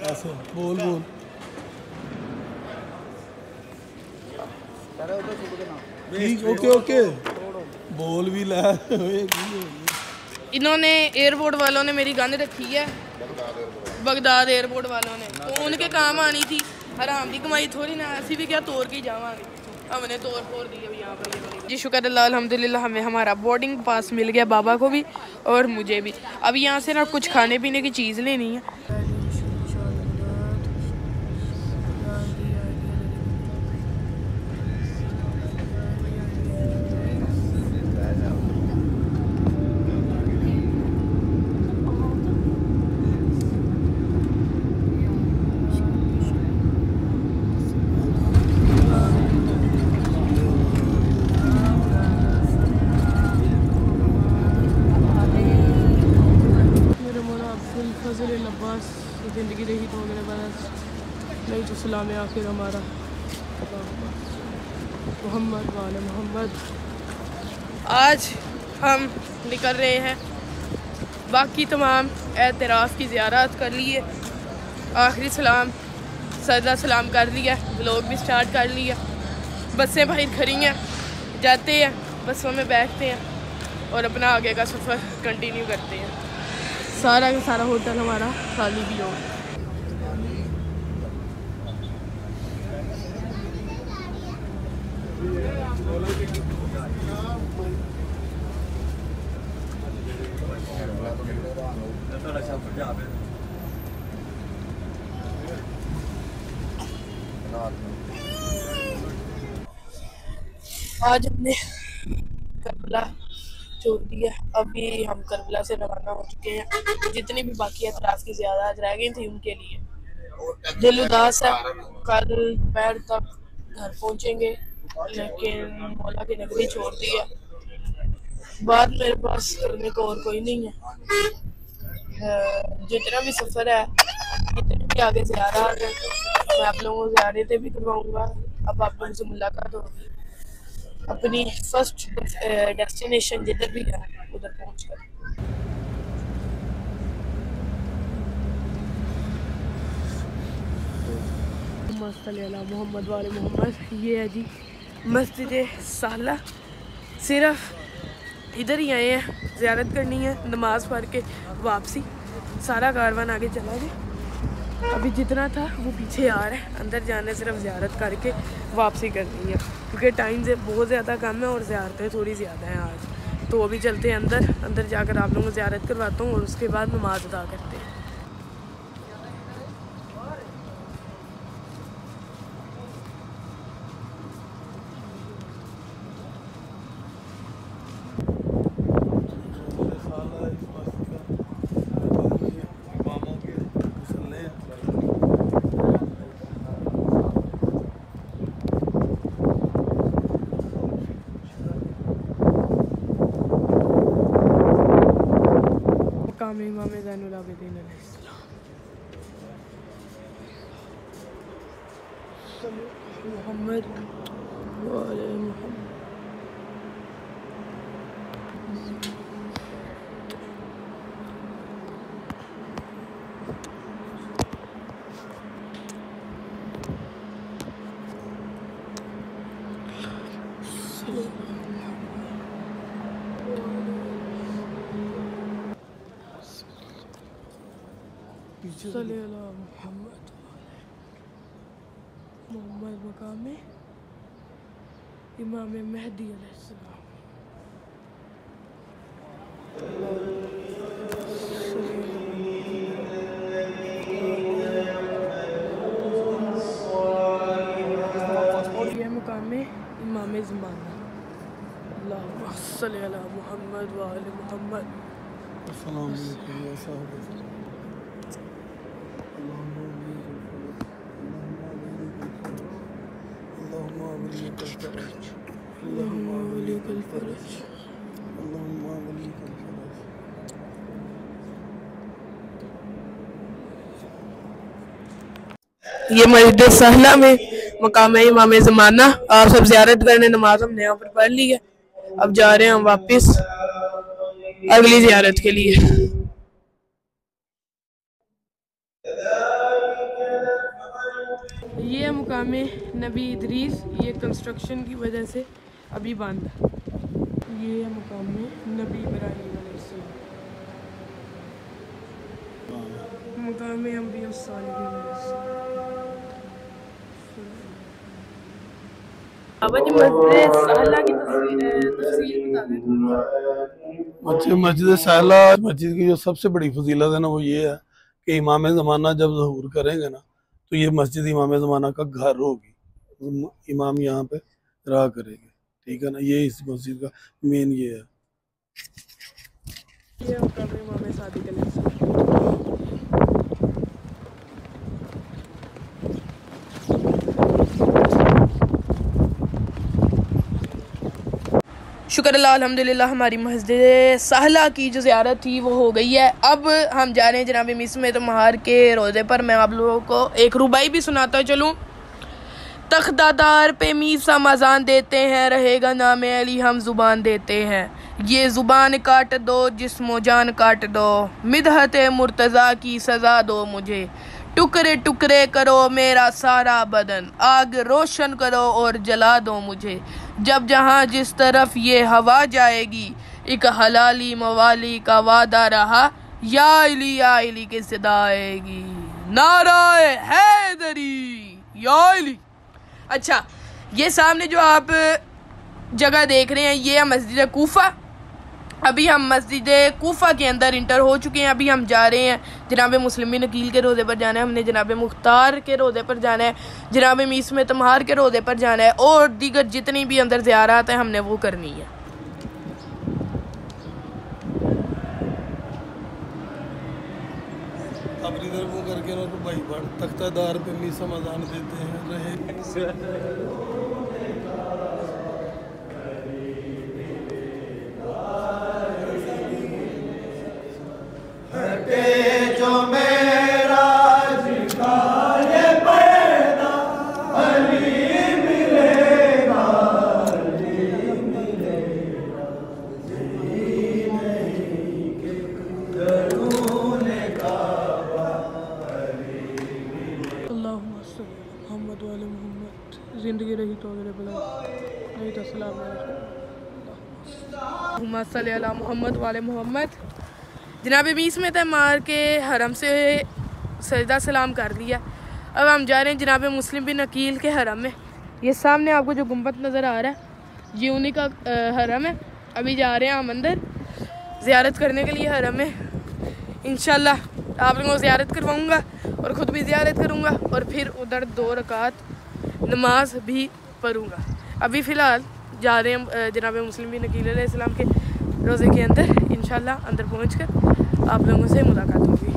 ऐसे बोल बोल ठीक ओके ओके बोल भी ला। इन्होंने एयरपोर्ट वालों ने मेरी गन रखी है, बगदाद एयरपोर्ट वालों ने, तो उनके काम आनी थी। हराम की कमाई थोड़ी ना, ऐसी भी क्या तोड़ के जावांगे, हमने तोड़ फोड़ दी अभी यहाँ पर। जी शुक्र अल्लाह अल्हम्दुलिल्लाह, हमें हमारा बोर्डिंग पास मिल गया, बाबा को भी और मुझे भी। अब यहाँ से ना कुछ खाने पीने की चीज़ लेनी है। ज़िंदगी रही तो मेरे पास नहीं तो सलाम आखिर हमारा मोहम्मद वाले मोहम्मद। आज हम निकल रहे हैं, बाकी तमाम एतराफ़ की ज़ियारत कर लिए, आखिरी सलाम सदा सलाम कर लिया, व्लॉग भी स्टार्ट कर लिया। बसें बाहर खड़ी हैं, जाते हैं बसों में बैठते हैं और अपना आगे का सफ़र कंटिन्यू करते हैं। सारा का सारा होटल हमारा खाली भी हो। आज हमने करबला छोड़ दिया, अभी हम करबला से रवाना हो चुके हैं। जितनी भी बाकी अतराफ की ज़्यादा रह गई थी उनके लिए दिल उदास है। कल दोपहर तक घर पहुंचेंगे, लेकिन मौला की नगरी छोड़ दी है। बाद मेरे पास करने को और कोई नहीं है। जितना भी सफ़र है, जितने भी आगे ज़ियारत है, मैं आप लोगों को ज़ियारतें भी करवाऊँगा। अब आप लोगों से मुलाकात होगी अपनी फर्स्ट डेस्टिनेशन जिधर भी है उधर पहुंचकर। मोहम्मद वाले मोहम्मद। ये है जी मस्जिद साला, सिर्फ इधर ही आए हैं, ज़ियारत करनी है, नमाज़ पढ़ के वापसी। सारा कारवान आगे चला गया, अभी जितना था वो पीछे आ रहा है। अंदर जाने सिर्फ ज़ियारत करके वापसी करनी है, क्योंकि टाइम से बहुत ज़्यादा कम है और ज़ियारतें थोड़ी ज़्यादा हैं आज। तो अभी चलते हैं अंदर, अंदर जाकर आप लोगों को ज़ियारत करवाता हूँ और उसके बाद नमाज़ अदा करते हैं। इमाम ज़ैनुल आबिदीन अलैहिस्सलाम मोहम्मद वाले मोहम्मद। मोहम्मद मकाम इमाम मेहदी अलैहिस्सलाम। और यह मकाम इमाम ज़माना। अल्लाहुम्मा सल्ली अला मुहम्मद व आले मुहम्मद। अस्सलाम वालेकुम या साहब। ये मस्जिद सहला में मकाम इमाम ज़माना। आप सब ज़ियारत करने, नमाज हमने यहाँ पर पढ़ ली है। अब जा रहे हैं हम वापस अगली ज़ियारत के लिए। ये मुकामे नबी इदरीस, ये कंस्ट्रक्शन की वजह से अभी बंद है। ये मुकामे नबी इब्राहीम अलैहिस्सलाम, मुकामे अंबिया सालिहीन अलैहिस्सलाम। बाबा जी मस्जिद सहला की तफसील बता दें। मस्जिद सहला मस्जिद की जो सबसे बड़ी फजीलत है ना, वो ये है कि इमाम ज़माना जब ज़हूर करेंगे ना, तो ये मस्जिद इमाम ज़माना का घर होगी, इमाम यहाँ पे रहा करेंगे। ठीक है ना, ये इस मस्जिद का मेन ये है। ये इमाम सादिक अलैहिस्सलाम। शुक्र अल्लाह अल्हम्दुलिल्लाह, हमारी मस्जिद सहला की जो ज़ियारत थी वो हो गई है। अब हम जा रहे हैं जनाब मिस में तुम्हार के रोज़े पर। मैं आप लोगों को एक रुबाई भी सुनाता चलूँ। तख्तादार पे मीसा मजान देते हैं, रहेगा नाम अली हम ज़ुबान देते हैं। ये ज़ुबान काट दो जिस्मो जान काट दो, मिदहत मुर्तज़ा की सज़ा दो मुझे। टुकड़े टुकड़े करो मेरा सारा बदन, आग रोशन करो और जला दो मुझे। जब जहाँ जिस तरफ ये हवा जाएगी, एक हलाली मवाली का वादा रहा, या इली की सदा आएगी, नाराए हैदरी या इली। अच्छा, ये सामने जो आप जगह देख रहे हैं, ये है मस्जिद कूफा। अभी हम मस्जिद कूफा के अंदर इंटर हो चुके हैं। अभी हम जा रहे हैं जनाब मुस्लिम बिन अकील के रोज़े पर जाना है, हमने जनाब मुख्तार के रोज़े पर जाना है, जनाब मीस में तम्हार के रोज़े पर जाना है, और दीगर जितनी भी अंदर ज़ियारत है हमने वो करनी है। अब इधर वो करके ना तो भाई बड़ तख्तादार पे मीसा मजान देते हैं, रहे जो मेरा जिकाए पैदा अली मिलेगा, अली मिलेगा, जी नहीं के दरूने काबा अली मिलेगा। अल्लाहुम्मा सल्ली अला मुहम्मद व अला मुहम्मद। ज़िंदगी रही तो अगले बला नहीं तो सलाम अल्लाहुम्मा सल्ली अला मुहम्मद व अला मुहम्मद। जनाब मीस में तमार के हरम से सजदा सलाम कर लिया। अब हम जा रहे हैं जनाब मुस्लिम बिन अकील के हरम में। ये सामने आपको जो गुंबद नज़र आ रहा है, ये उन्हीं का हरम है। अभी जा रहे हैं हम अंदर ज़ियारत करने के लिए हरम में। इंशाल्लाह आप लोगों को ज़ियारत करवाऊँगा और ख़ुद भी ज़ियारत करूँगा, और फिर उधर 2 रकात नमाज भी पढ़ूँगा। अभी फ़िलहाल जा रहे हैं जनाब मुस्लिम बिन अकील अलैहिस्सलाम के रोज़े के अंदर। इंशाल्लाह अंदर पहुँचकर आप लोगों से मुलाकात होगी।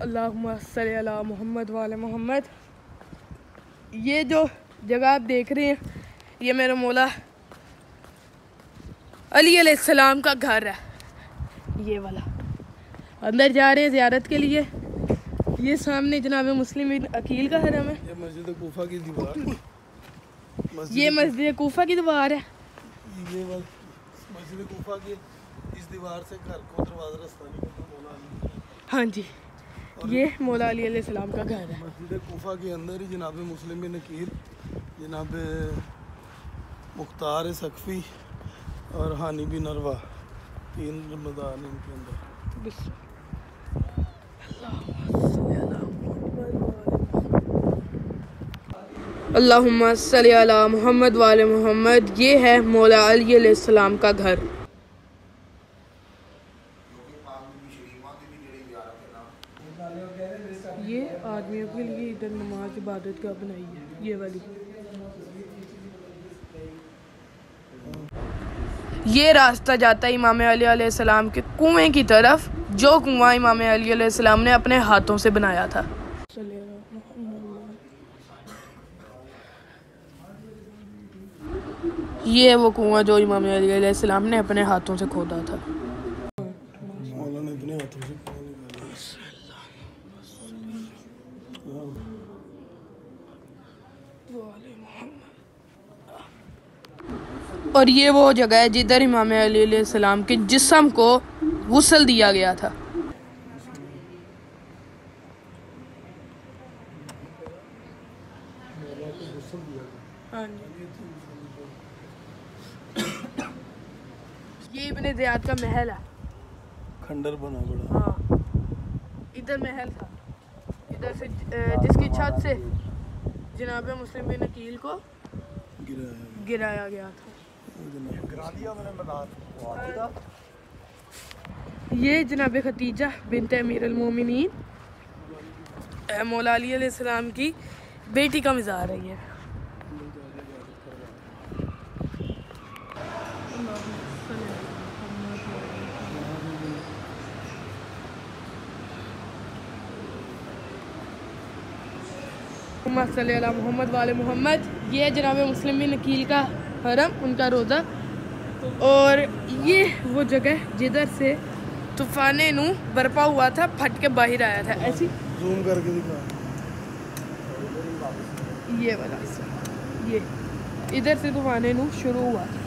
अल्लाहुम्मा सल्ली अला मुहम्मद व अला मुहम्मद। ये जो जगह आप देख रहे हैं, ये मेरा मौला अली अलैहिस्सलाम का घर है, ये वाला। अंदर जा रहे हैं ज़ियारत के लिए। ये सामने जनाब मुस्लिम बिन अकील का हरम है। ये मस्जिद कूफा की दीवार, ये मस्जिद कूफा की दीवार है। ये मस्जिद कूफा की इस दीवार से घर को दरवाजा रास्ता निकलता मौला अली। हाँ जी, ये मौला अली अलैहिस्सलाम का घर है। मस्जिद कूफा के अंदर ही जनाब मुस्लिम बिन अकील, जनाब मुख्तार सकफ़ी और हानी बिन अरवा, 3 रमज़ान इनके अंदर। अल्लाहुम्मा सल्ली अला मुहम्मद व अला मुहम्मद। ये है मौला अली अलैहिस्सलाम का घर। ये आदमियों के लिए इधर नमाज इबादत का बनाई है, ये वाली। ये रास्ता जाता है इमाम अली अलैहिस्सलाम के कुएं की तरफ, जो कुआं इमाम अली अलैहिस्सलाम ने अपने हाथों से बनाया था। ये है वो कुआं जो इमाम अली अलैहिस्सलाम ने अपने हाथों से खोदा था। मौला ने अपने हाथों से और ये वो जगह है जिधर इमाम अली अलैहिस्सलाम के जिस्म को गुस्ल दिया गया था। हाँ जी। ये इब्ने ज़ियाद का महल है। खंडर बना बड़ा। हाँ, इधर महल था, इधर से जिसकी छत से जनाब मुस्लिम बिन अकील को गिराया गया था। ये जनाब खतीजा बिनत अमीर अल मोमिनीन मौला अली अलैहिस्सलाम की बेटी का मज़ार है ये। मोहम्मद वाले मोहम्मद। ये है जनाब मुस्लिम बिन अकील का हरम, उनका रोज़ा। और ये वो जगह जिधर से तूफान नू बरपा हुआ था, फट के बाहर आया था। ऐसी जूम करके दिखा। ये वाला ये इधर से तूफान नू शुरू हुआ था।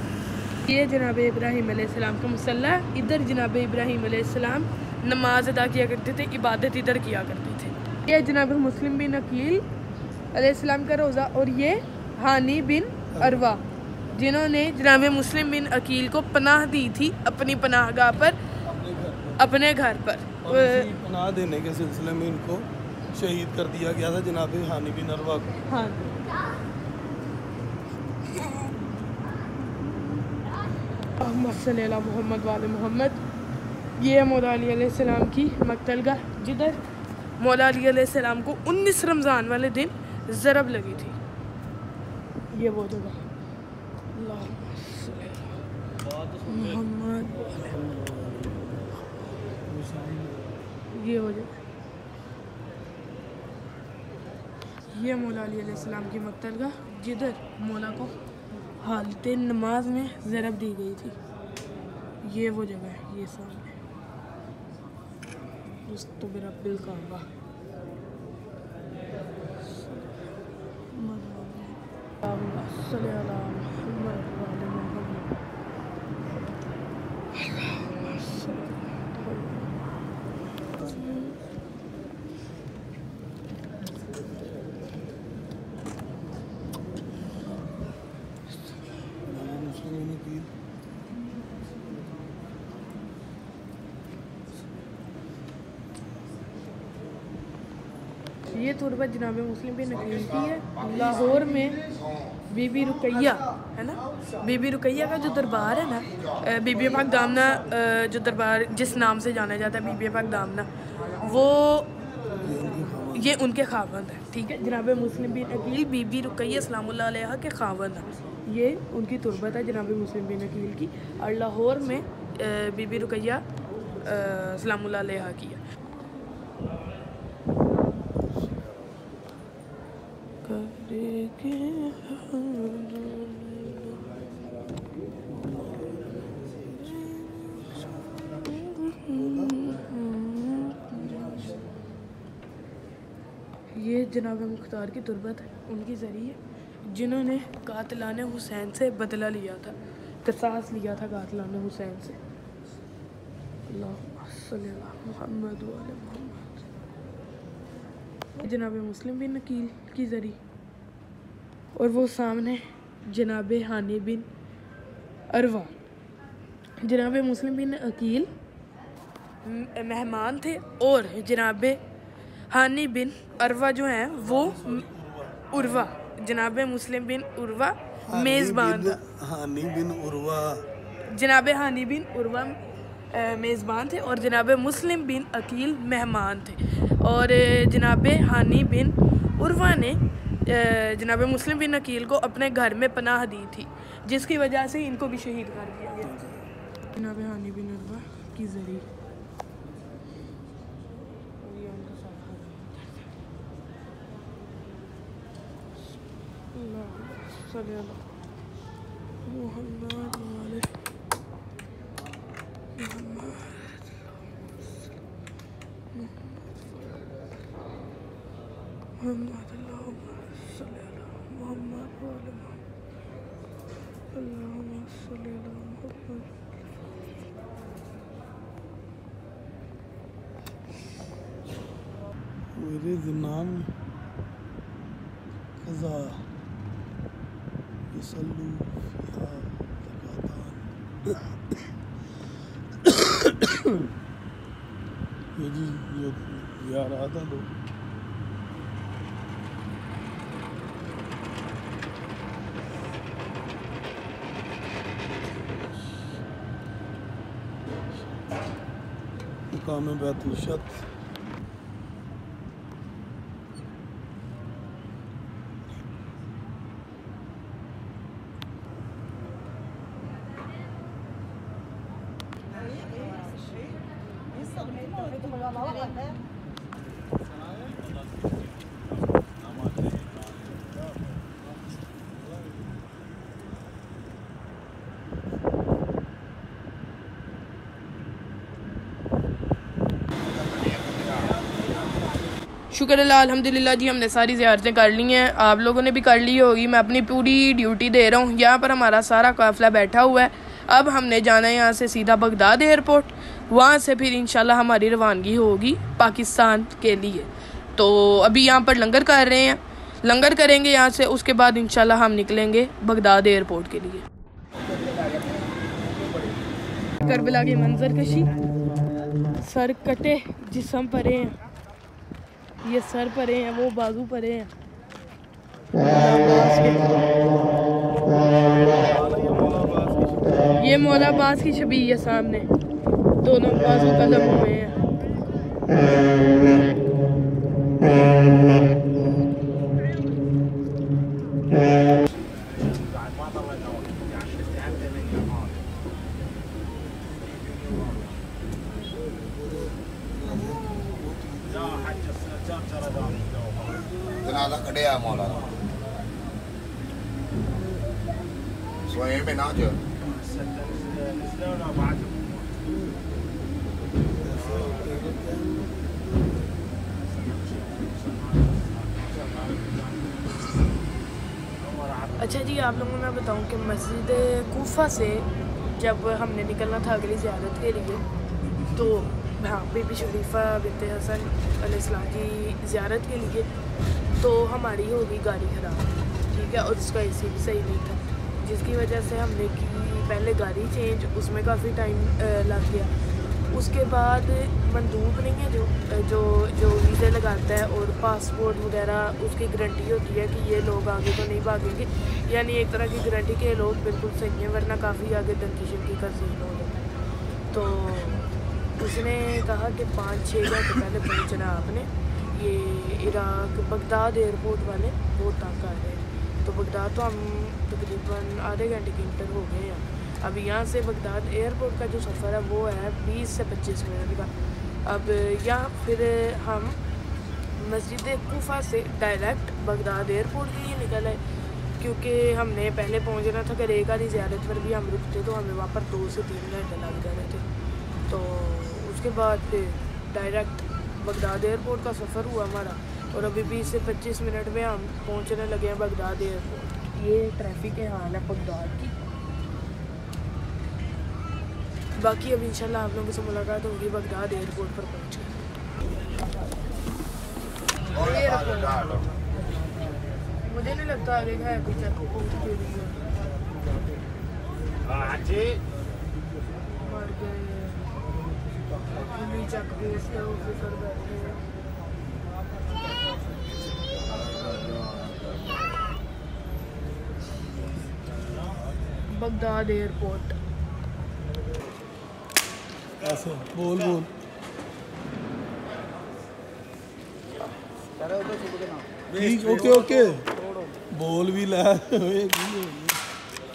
ये जनाब इब्राहीम अलैहिस्सलाम का मुसल्ला। इधर जनाब इब्राहीम अलैहिस्सलाम नमाज अदा किया करते थे, इबादत इधर किया करते थे। ये जनाब मुस्लिम बिन अकील अलैहिस्सलाम का रोज़ा। और ये हानी बिन अरवा, जिन्होंने जनाब मुस्लिम बिन अकील को पनाह दी थी अपनी पनाहगाह पर, अपने घर पर। और इसी पनाह देने के सिलसिले में इनको शहीद कर दिया गया था जनाब हानी बिन अरवा को। हाँ, मोहम्मद वाले मोहम्मद। ये है मौला अली अलैहिस्सलाम की मक्तलगाह, जिधर मौला अली अलैहिस्सलाम को 19 रमज़ान वाले दिन ज़रब लगी थी। ये वो जगह मोहम्मद, ये हो जाए। ये मौला अली अलैहिस्सलाम की मक्तलगाह, जिधर मौला को हालत नमाज में ज़रब दी गई थी। ये वो जगह है, ये सामने रब्बिल काबा। ये तुरबत जनाब मुस्लिम बिन अकील की है। लाहौर में बीबी रुकैया है ना, बीबी रुकैया का जो दरबार है ना, बीबी पाक दामना, जो दरबार जिस नाम से जाना जाता है बीबी पाक दामना, वो ये उनके खावंद है। ठीक है, जनाब मुस्लिम बिन अकील बीबी रुकैया सलामुल्लाह अलैहा के खावंद है। ये उनकी तुरबत है जनाब मुस्लिम बिन अकील की। और लाहौर में बीबी रुकैया सलामुल्लाह अलैहा की है। ये जनाब मुख्तार की तुरबत है, उनकी ज़रिए, जिन्होंने कातिलाने हुसैन से बदला लिया था, क़िसास लिया था कातिलाने हुसैन से। अल्लाहुम्मा सल्ली अला मुहम्मद व अला मुहम्मद। जनाब मुस्लिम बिन अकील की ज़रिए, और वो सामने जनाब हानी बिन अरवा। जनाब मुस्लिम बिन अकील मेहमान थे और जनाब हानी बिन अरवा जो हैं वो उर्वा, जनाब मुस्लिम बिन उर्वा मेज़बान था। हानी बिन उर्वा, जनाब हानी बिन उर्वा मेज़बान थे और जनाब मुस्लिम बिन अकील मेहमान थे। और जनाब हानी बिन उर्वा ने जनाब मुस्लिम बिन अकील को अपने घर में पनाह दी थी, जिसकी वजह से इनको भी शहीद कर दिया गया। जनाब हानी बिन उर्वा की ज़रिए मेरे ज़नान क़ज़ा ये जी ये आ रहा था लोग मुकाम बैतुल शत शुक्र अल्लाह अल्हम्दुलिल्लाह जी, हमने सारी ज़ियारतें कर ली हैं। आप लोगों ने भी कर ली होगी। मैं अपनी पूरी ड्यूटी दे रहा हूँ। यहाँ पर हमारा सारा काफ़िला बैठा हुआ है। अब हमने जाना है यहाँ से सीधा बगदाद एयरपोर्ट, वहाँ से फिर इंशाल्लाह हमारी रवानगी होगी पाकिस्तान के लिए। तो अभी यहाँ पर लंगर कर रहे हैं, लंगर करेंगे यहाँ से, उसके बाद इंशाल्लाह हम निकलेंगे बगदाद एयरपोर्ट के लिए। करबला की मंजर कशी, सर कटे जिस्म परे हैं, ये सर परे हैं, वो बाजू परे हैं। ये मौला अब्बास की छवि है सामने, दोनों बाजू कलम हुए हैं। जनाजा कढ़िया मौला स्वयं में ना जो अच्छा जी, आप लोगों को मैं बताऊं कि मस्जिद कूफा से जब हमने निकलना था अगली ज़ियारत के लिए, तो हाँ बीबी शरीफा बिन्ते हसन अलैहिस्सलाम की ज़ियारत के लिए, तो हमारी होगी गाड़ी ख़राब, ठीक है, और उसका एसी भी सही नहीं था, जिसकी वजह से हमने की पहले गाड़ी चेंज, उसमें काफ़ी टाइम लग गया। उसके बाद मंदूब नहीं है जो वीज़े लगाता है और पासपोर्ट वगैरह, उसकी गारंटी होती है कि ये लोग आगे तो नहीं भागेंगे, यानी एक तरह की गारंटी के लोग बिल्कुल सही हैं, वरना काफ़ी आगे दंकी का सीन हो जाता है। तो उसने कहा कि 5-6 घंटे पहले पहुंचना आपने, ये इराक बगदाद एयरपोर्ट वाले वो तक आ रहे हैं। तो बगदाद तो हम तकरीबन आधे घंटे के इंटर हो गए हैं। अब यहाँ से बगदाद एयरपोर्ट का जो सफ़र है वो है 20 से 25 मिनट का। अब यहाँ फिर हम मस्जिद कूफा से डायरेक्ट बगदाद एयरपोर्ट के लिए निकल आए, क्योंकि हमने पहले पहुँचना था कि एक आधी ज़ियारत पर भी हम रुकते तो हमें वहाँ पर 2 से 3 घंटे लग जाते थे। तो उसके बाद फिर डायरेक्ट बगदाद एयरपोर्ट का सफ़र हुआ हमारा, और अभी 20 से 25 मिनट में हम पहुँचने लगे हैं बगदाद एयरपोर्ट। ये ट्रैफिक के हाल है बगदाद की। बाकी अब इंशाल्लाह आप लोगों से मुलाकात होगी बगदाद एयरपोर्ट पर पहुँच कर। मुझे नहीं लगता आगे है कुछ बगदाद एयरपोर्ट। ऐसे बोल ठीक, ओके बोल भी ला।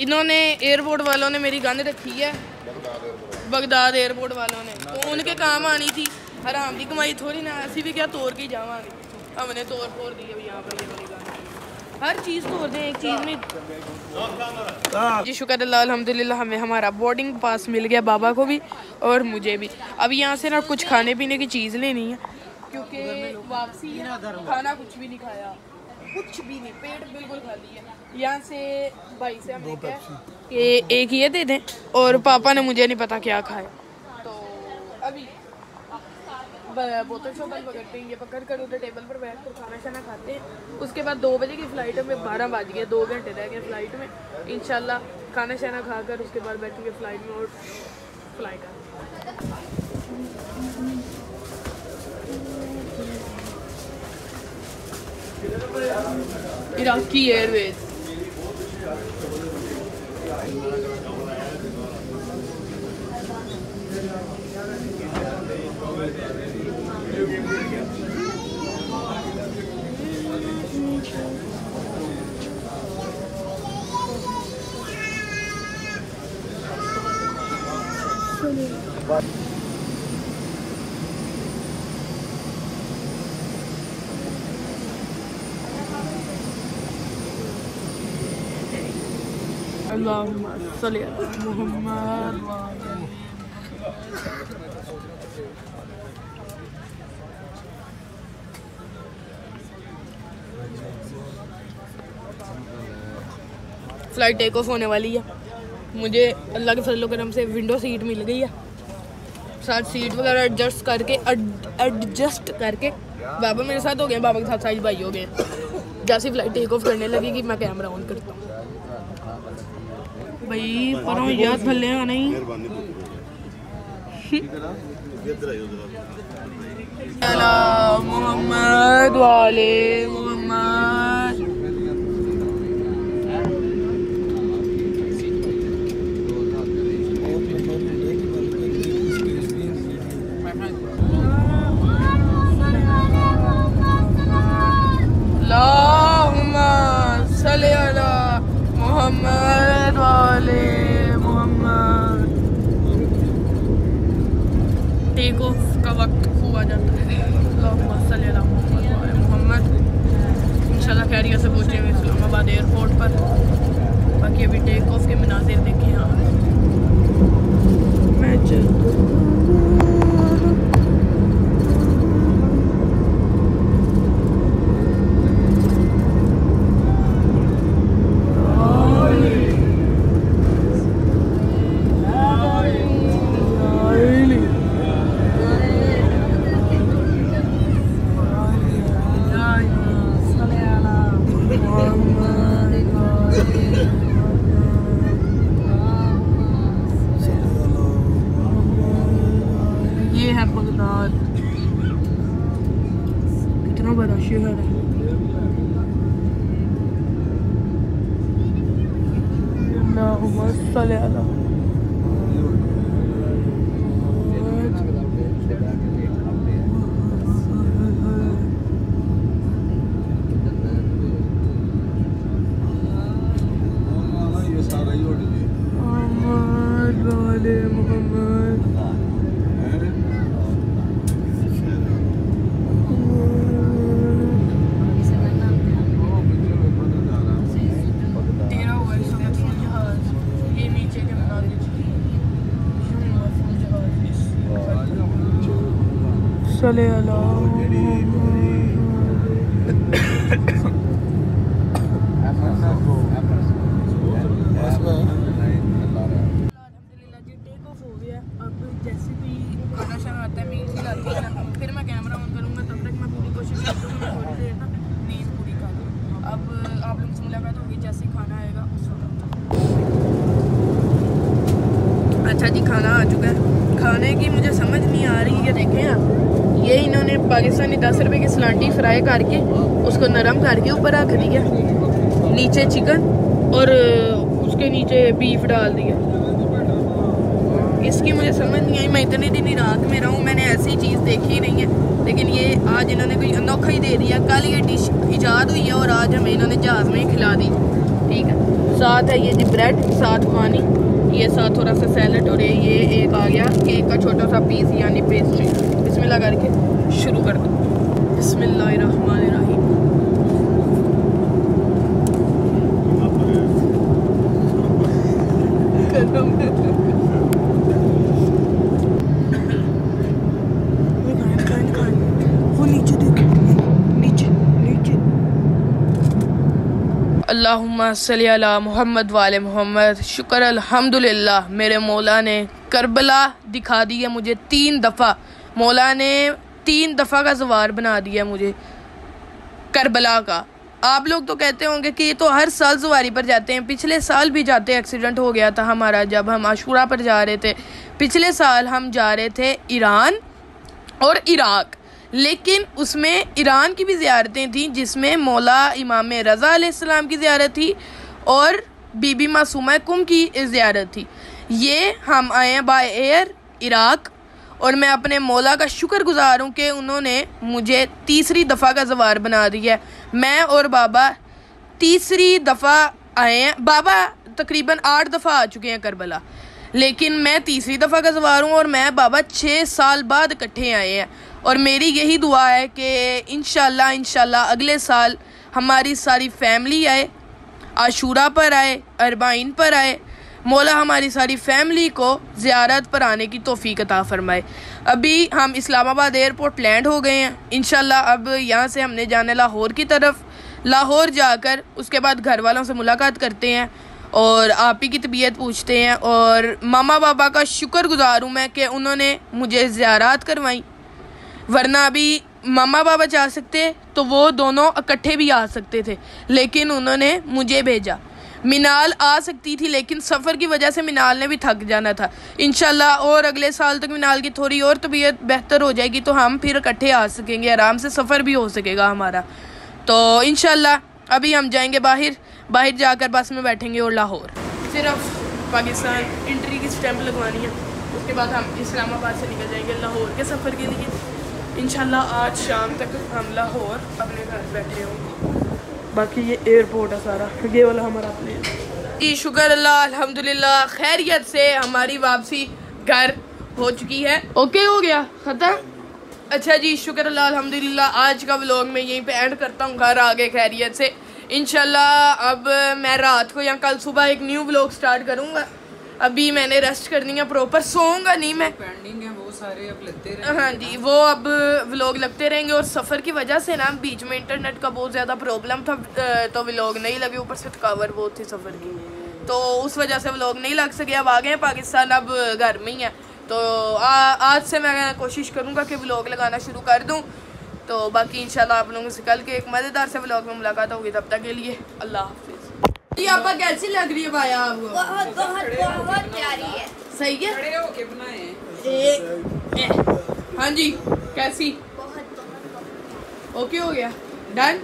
इन्होंने एयरपोर्ट वालों ने मेरी गन रखी है, बगदाद एयरपोर्ट वालों ने, तो उनके काम आनी थी। हराम की कमाई थोड़ी ना, ऐसी भी क्या तोड़ के जावांगे, हमने तोड़ फोड़ दी है यहाँ पर। ये वाली गन हर चीज़ तोड़ दें, एक चीज़ में जी। शुक्र अल्लाह अल्हम्दुलिल्लाह, हमें हमारा बोर्डिंग पास मिल गया, बाबा को भी और मुझे भी। अब यहाँ से ना कुछ खाने पीने की चीज़ लेनी है, क्योंकि वापसी है, खाना कुछ भी नहीं खाया, कुछ भी नहीं, पेट बिल्कुल खाली है। यहाँ से भाई से हमने कहा कि एक ये दे दें, और पापा ने मुझे नहीं पता क्या खाया। तो अभी बोतल शोतल पकड़ते हैं, ये पकड़ कर उधर टेबल पर बैठ कर खाना शाना खाते हैं। उसके बाद 2 बजे की फ़्लाइट में 12 बज गए, 2 घंटे रह गए फ़्लाइट में। इंशाल्लाह खाना शाना खाकर उसके बाद बैठेंगे फ़्लाइट में और फ्लाई कर। इराकी एयरवेज अल्लाहुम्मा सल्ली अला मुहम्मद व अला फ्लाइट टेक ऑफ होने वाली है। मुझे अल्लाह के फजल करम से विंडो सीट मिल गई है। साथ सीट वगैरह एडजस्ट करके बाबा मेरे साथ हो गए, बाबा के साथ साइज भाई हो गए। जैसे फ्लाइट टेक ऑफ करने लगेगी मैं कैमरा ऑन करता हूँ। भाई पर याद भले नहीं मोहम्मद वाले मोहम्मद। अल्लाहुम्मा सल्ली अला मोहम्मद वाले मोहम्मद। टेक ऑफ का वक्त हुआ जाता है। अल्लाहुम्मा सल्ली अला मोहम्मद। इंशाल्लाह खैरियत से पहुँचेंगे इस्लामाबाद एयरपोर्ट पर। बाकी अभी टेक ऑफ के मनाजिर देखे यहाँ मैं कितना बड़ा शहर है। अल्लाहुम्मा सल्ली अला सल्ली अला फिर मैं कैमरा ऑन करूँगा, तब तक मैं पूरी कोशिश करूँगा मैं थोड़ी देर तक नींद पूरी कर लूँ। अब आप लोग से मुलाकात होगी जैसे खाना आएगा उस वक्त। अच्छा जी खाना आ चुका है। खाने की मुझे समझ नहीं आ रही है। देखें आप, ये इन्होंने पाकिस्तानी 10 रुपये की सलांटी फ्राई करके उसको नरम करके ऊपर रख दिया, नीचे चिकन और उसके नीचे बीफ डाल दिया। इसकी मुझे समझ नहीं आई। मैं इतने दिन इराक में रहूँ, मैंने ऐसी चीज़ देखी नहीं है, लेकिन ये आज इन्होंने कोई अनोखा ही दे दिया। कल ये डिश ईजाद हुई है और आज हमें इन्होंने जहाज़ में ही खिला दी। ठीक है, साथ है ये जी ब्रेड, साथ पानी, ये साथ थोड़ा सा सैलड और ये एक आ गया केक का छोटा सा पीस यानी पेस्ट्री। बिस्मिल्लाह करके शुरू कर दो। बिस्मिल्लाहिर्रहमानिर्रहीम। अल्लाहुम्मा सल्ली अला मुहम्मद वाले मोहम्मद। शुक्र अल्हम्दुलिल्लाह मेरे मौला ने करबला दिखा दी है मुझे 3 दफ़ा। मौला ने 3 दफ़ा का सवार बना दिया मुझे करबला का। आप लोग तो कहते होंगे कि ये तो हर साल सवारी पर जाते हैं, पिछले साल भी जाते, एक्सीडेंट हो गया था हमारा जब हम आशूरा पर जा रहे थे। पिछले साल हम जा रहे थे ईरान और इराक, लेकिन उसमें ईरान की भी ज़ियारतें थी जिसमें मौला इमाम रज़ा अलैहिस्सलाम की ज़ियारत थी और बीबी मासूमा कुम की ज़ियारत थी। ये हम आए हैं बाय एयर इराक और मैं अपने मौला का शुक्रगुजार हूँ कि उन्होंने मुझे तीसरी दफ़ा का सवार बना दिया। मैं और बाबा तीसरी दफ़ा आए हैं। बाबा तकरीबन 8 दफ़ा आ चुके हैं करबला, लेकिन मैं तीसरी दफ़ा का सवार हूँ और मैं बाबा 6 साल बाद इकट्ठे आए हैं। और मेरी यही दुआ है कि इंशाल्लाह अगले साल हमारी सारी फैमिली आए, आशूरा पर आए, अरबाइन पर आए, मौला हमारी सारी फैमिली को ज़ियारत पर आने की तौफीक अता फरमाए। अभी हम इस्लामाबाद एयरपोर्ट लैंड हो गए हैं। इंशाल्लाह अब यहाँ से हमने जाना लाहौर की तरफ। लाहौर जाकर उसके बाद घर वालों से मुलाकात करते हैं और आप ही की तबीयत पूछते हैं। और मामा बाबा का शुक्रगुजार हूँ मैं कि उन्होंने मुझे ज़ियारत करवाई, वरना अभी मामा बाबा जा सकते तो वो दोनों इकट्ठे भी आ सकते थे, लेकिन उन्होंने मुझे भेजा। मिनाल आ सकती थी लेकिन सफ़र की वजह से मिनाल ने भी थक जाना था। इंशाल्लाह और अगले साल तक मिनाल की थोड़ी और तबीयत बेहतर हो जाएगी तो हम फिर इकट्ठे आ सकेंगे, आराम से सफ़र भी हो सकेगा हमारा। तो इंशाल्लाह अभी हम जाएंगे बाहर जाकर बस में बैठेंगे और लाहौर सिर्फ पाकिस्तान एंट्री की स्टैंप लगवानी है। उसके बाद हम इस्लामाबाद से निकल जाएंगे लाहौर के सफ़र के लिए। इंशाल्लाह आज शाम तक हम लाहौर अपने घर बैठे होंगे। बाकी ये एयरपोर्ट है सारा, ये वाला हमारा प्लेन। जी शुक्र अल्लाह, अल्हम्दुलिल्लाह खैरियत से हमारी वापसी घर हो चुकी है। ओके हो गया ख़त्म। अच्छा जी शुक्र अल्लाह अल्हम्दुलिल्लाह। आज का व्लॉग मैं यहीं पे एंड करता हूँ, घर आ गए खैरियत से। इंशाल्लाह अब मैं रात को या कल सुबह एक न्यू व्लॉग स्टार्ट करूँगा। अभी मैंने रेस्ट करनी है प्रॉपर, सोऊंगा नहीं मैं, पेंडिंग है वो सारे अब लगते रहेंगे। हाँ जी वो अब व्लॉग लगते रहेंगे। और सफ़र की वजह से ना बीच में इंटरनेट का बहुत ज़्यादा प्रॉब्लम था तो व्लॉग नहीं लगे, ऊपर से थकावट बहुत थी सफ़र की, तो उस वजह से व्लॉग नहीं लग सके। अब आ गए हैं पाकिस्तान, अब घर में ही है, तो आज से मैं कोशिश करूँगा कि व्लॉग लगाना शुरू कर दूँ। तो बाकी इंशाल्लाह आप लोगों से कल के एक मज़ेदार से व्लॉग में मुलाकात होगी। तब तक के लिए अल्लाह हाफिज़। जी आपका कैसी लग रही है भाया आपको? बहुत प्यारी है। सही है, खड़े होके बनाए। हाँ जी कैसी? बहुत ओके हो गया, डन।